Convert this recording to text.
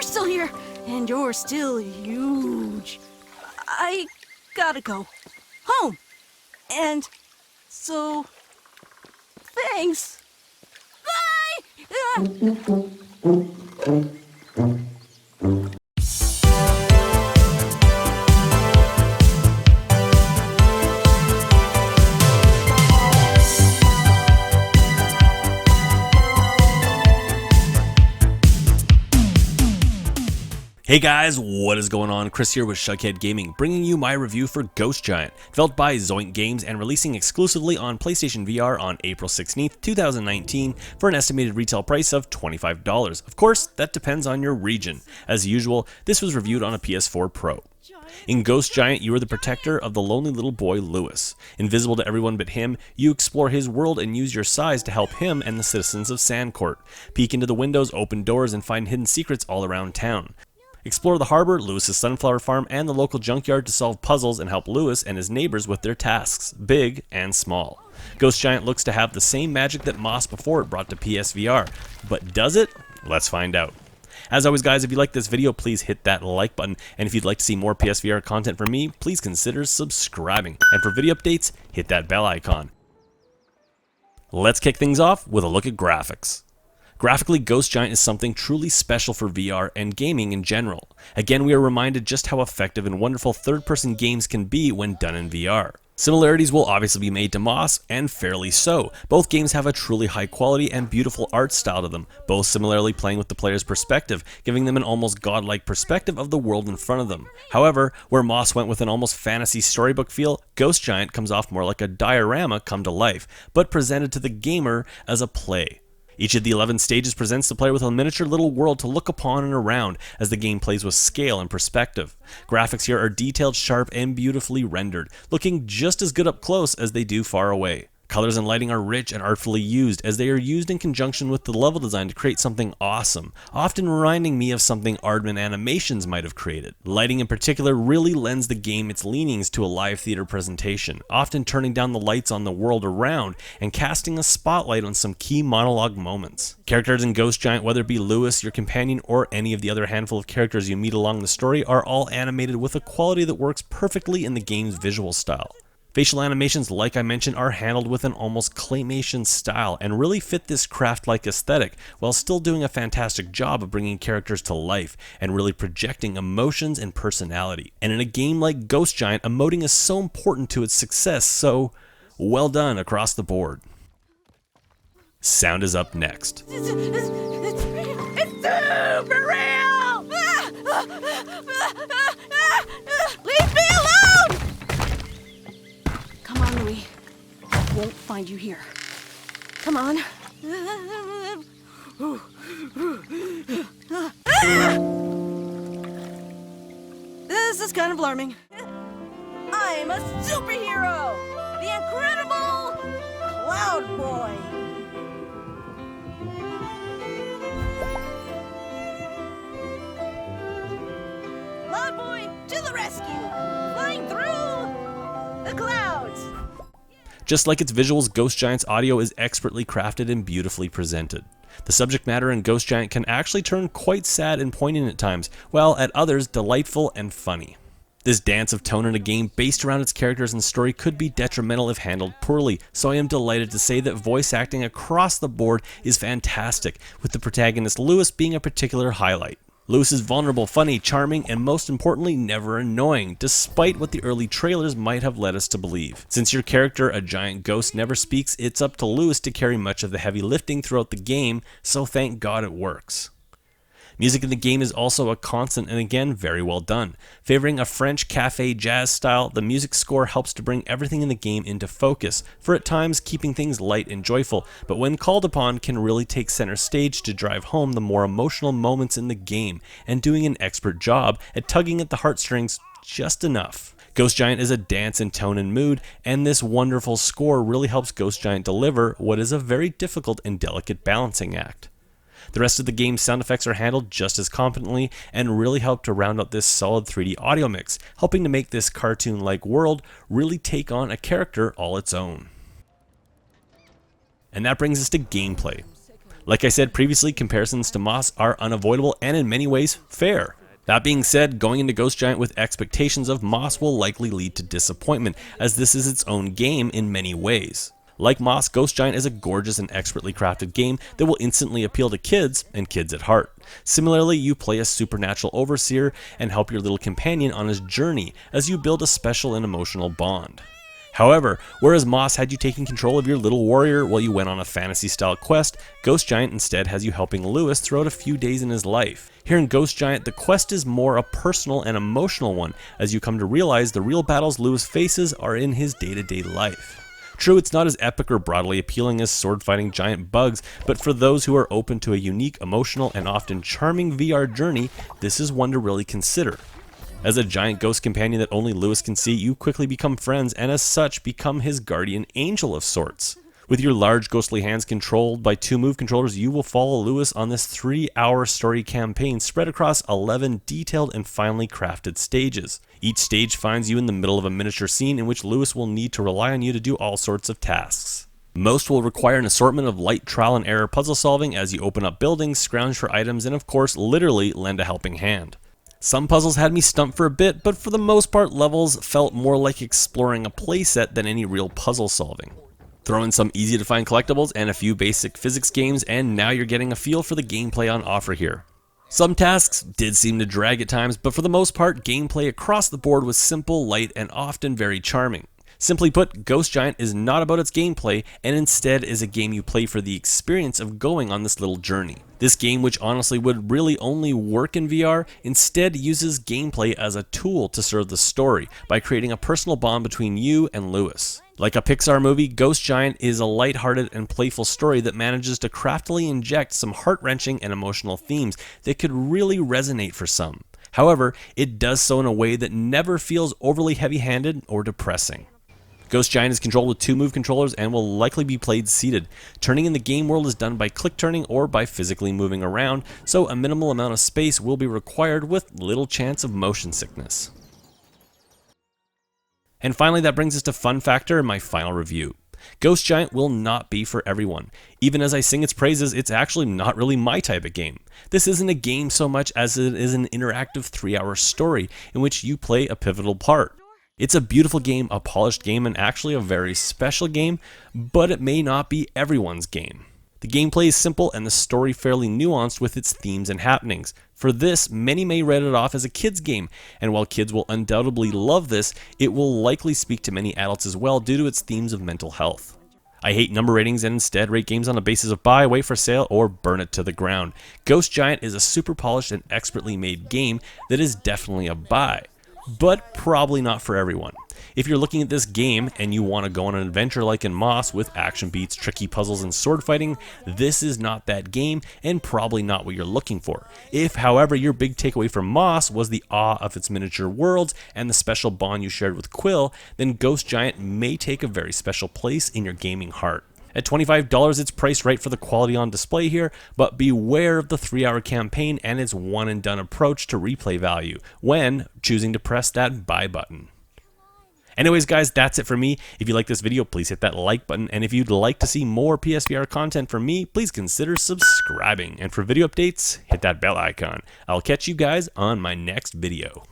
still here, and you're still huge. I gotta go home. And so, thanks. Bye! Hey guys, what is going on? Chris here with Shughead Gaming, bringing you my review for Ghost Giant, developed by Zoink Games and releasing exclusively on PlayStation VR on April 16th, 2019 for an estimated retail price of $25. Of course, that depends on your region. As usual, this was reviewed on a PS4 Pro. In Ghost Giant, you are the protector of the lonely little boy Lewis. Invisible to everyone but him, you explore his world and use your size to help him and the citizens of Sancourt. Peek into the windows, open doors, and find hidden secrets all around town. Explore the harbor, Lewis's sunflower farm, and the local junkyard to solve puzzles and help Lewis and his neighbors with their tasks, big and small. Ghost Giant looks to have the same magic that Moss before it brought to PSVR, but does it? Let's find out. As always guys, if you like this video, please hit that like button, and if you'd like to see more PSVR content from me, please consider subscribing. And for video updates, hit that bell icon. Let's kick things off with a look at graphics. Graphically, Ghost Giant is something truly special for VR and gaming in general. Again, we are reminded just how effective and wonderful third-person games can be when done in VR. Similarities will obviously be made to Moss, and fairly so. Both games have a truly high quality and beautiful art style to them, both similarly playing with the player's perspective, giving them an almost godlike perspective of the world in front of them. However, where Moss went with an almost fantasy storybook feel, Ghost Giant comes off more like a diorama come to life, but presented to the gamer as a play. Each of the 11 stages presents the player with a miniature little world to look upon and around as the game plays with scale and perspective. Graphics here are detailed, sharp, and beautifully rendered, looking just as good up close as they do far away. Colors and lighting are rich and artfully used, as they are used in conjunction with the level design to create something awesome, often reminding me of something Aardman Animations might have created. Lighting in particular really lends the game its leanings to a live theater presentation, often turning down the lights on the world around and casting a spotlight on some key monologue moments. Characters in Ghost Giant, whether it be Lewis, your companion, or any of the other handful of characters you meet along the story, are all animated with a quality that works perfectly in the game's visual style. Facial animations, like I mentioned, are handled with an almost claymation style and really fit this craft-like aesthetic, while still doing a fantastic job of bringing characters to life and really projecting emotions and personality. And in a game like Ghost Giant, emoting is so important to its success, so well done across the board. Sound is up next. It's super real! Leave me alone! Come on, Louie. I won't find you here. Come on. This is kind of alarming. I'm a superhero! The incredible Cloud Boy! Cloud Boy to the rescue! Flying through the clouds! Just like its visuals, Ghost Giant's audio is expertly crafted and beautifully presented. The subject matter in Ghost Giant can actually turn quite sad and poignant at times, while at others delightful and funny. This dance of tone in a game based around its characters and story could be detrimental if handled poorly, so I am delighted to say that voice acting across the board is fantastic, with the protagonist Lewis being a particular highlight. Lewis is vulnerable, funny, charming, and most importantly, never annoying, despite what the early trailers might have led us to believe. Since your character, a giant ghost, never speaks, it's up to Lewis to carry much of the heavy lifting throughout the game, so thank God it works. Music in the game is also a constant and again very well done. Favoring a French cafe jazz style, the music score helps to bring everything in the game into focus, for at times keeping things light and joyful, but when called upon can really take center stage to drive home the more emotional moments in the game, and doing an expert job at tugging at the heartstrings just enough. Ghost Giant is a dance in tone and mood, and this wonderful score really helps Ghost Giant deliver what is a very difficult and delicate balancing act. The rest of the game's sound effects are handled just as competently and really help to round out this solid 3D audio mix, helping to make this cartoon-like world really take on a character all its own. And that brings us to gameplay. Like I said previously, comparisons to Moss are unavoidable and in many ways fair. That being said, going into Ghost Giant with expectations of Moss will likely lead to disappointment, as this is its own game in many ways. Like Moss, Ghost Giant is a gorgeous and expertly crafted game that will instantly appeal to kids, and kids at heart. Similarly, you play a supernatural overseer and help your little companion on his journey as you build a special and emotional bond. However, whereas Moss had you taking control of your little warrior while you went on a fantasy-style quest, Ghost Giant instead has you helping Lewis throughout a few days in his life. Here in Ghost Giant, the quest is more a personal and emotional one, as you come to realize the real battles Lewis faces are in his day-to-day life. True, it's not as epic or broadly appealing as sword-fighting giant bugs, but for those who are open to a unique, emotional, and often charming VR journey, this is one to really consider. As a giant ghost companion that only Lewis can see, you quickly become friends and as such become his guardian angel of sorts. With your large ghostly hands controlled by 2 move controllers, you will follow Lewis on this 3-hour story campaign spread across 11 detailed and finely crafted stages. Each stage finds you in the middle of a miniature scene in which Lewis will need to rely on you to do all sorts of tasks. Most will require an assortment of light trial and error puzzle solving as you open up buildings, scrounge for items, and of course literally lend a helping hand. Some puzzles had me stumped for a bit, but for the most part levels felt more like exploring a playset than any real puzzle solving. Throw in some easy to find collectibles and a few basic physics games, and now you're getting a feel for the gameplay on offer here. Some tasks did seem to drag at times, but for the most part gameplay across the board was simple, light, and often very charming. Simply put, Ghost Giant is not about its gameplay, and instead is a game you play for the experience of going on this little journey. This game, which honestly would really only work in VR, instead uses gameplay as a tool to serve the story by creating a personal bond between you and Lewis. Like a Pixar movie, Ghost Giant is a lighthearted and playful story that manages to craftily inject some heart-wrenching and emotional themes that could really resonate for some. However, it does so in a way that never feels overly heavy-handed or depressing. Ghost Giant is controlled with 2 move controllers and will likely be played seated. Turning in the game world is done by click turning or by physically moving around, so a minimal amount of space will be required with little chance of motion sickness. And finally, that brings us to fun factor and my final review. Ghost Giant will not be for everyone. Even as I sing its praises, it's actually not really my type of game. This isn't a game so much as it is an interactive 3-hour story in which you play a pivotal part. It's a beautiful game, a polished game, and actually a very special game, but it may not be everyone's game. The gameplay is simple and the story fairly nuanced with its themes and happenings. For this, many may write it off as a kid's game, and while kids will undoubtedly love this, it will likely speak to many adults as well due to its themes of mental health. I hate number ratings and instead rate games on the basis of buy, wait for sale, or burn it to the ground. Ghost Giant is a super polished and expertly made game that is definitely a buy, but probably not for everyone. If you're looking at this game and you want to go on an adventure like in Moss with action beats, tricky puzzles, and sword fighting, this is not that game and probably not what you're looking for. If, however, your big takeaway from Moss was the awe of its miniature worlds and the special bond you shared with Quill, then Ghost Giant may take a very special place in your gaming heart. At $25, it's priced right for the quality on display here, but beware of the 3-hour campaign and its one-and-done approach to replay value when choosing to press that buy button. Anyways guys, that's it for me. If you like this video, please hit that like button, and if you'd like to see more PSVR content from me, please consider subscribing. And for video updates, hit that bell icon. I'll catch you guys on my next video.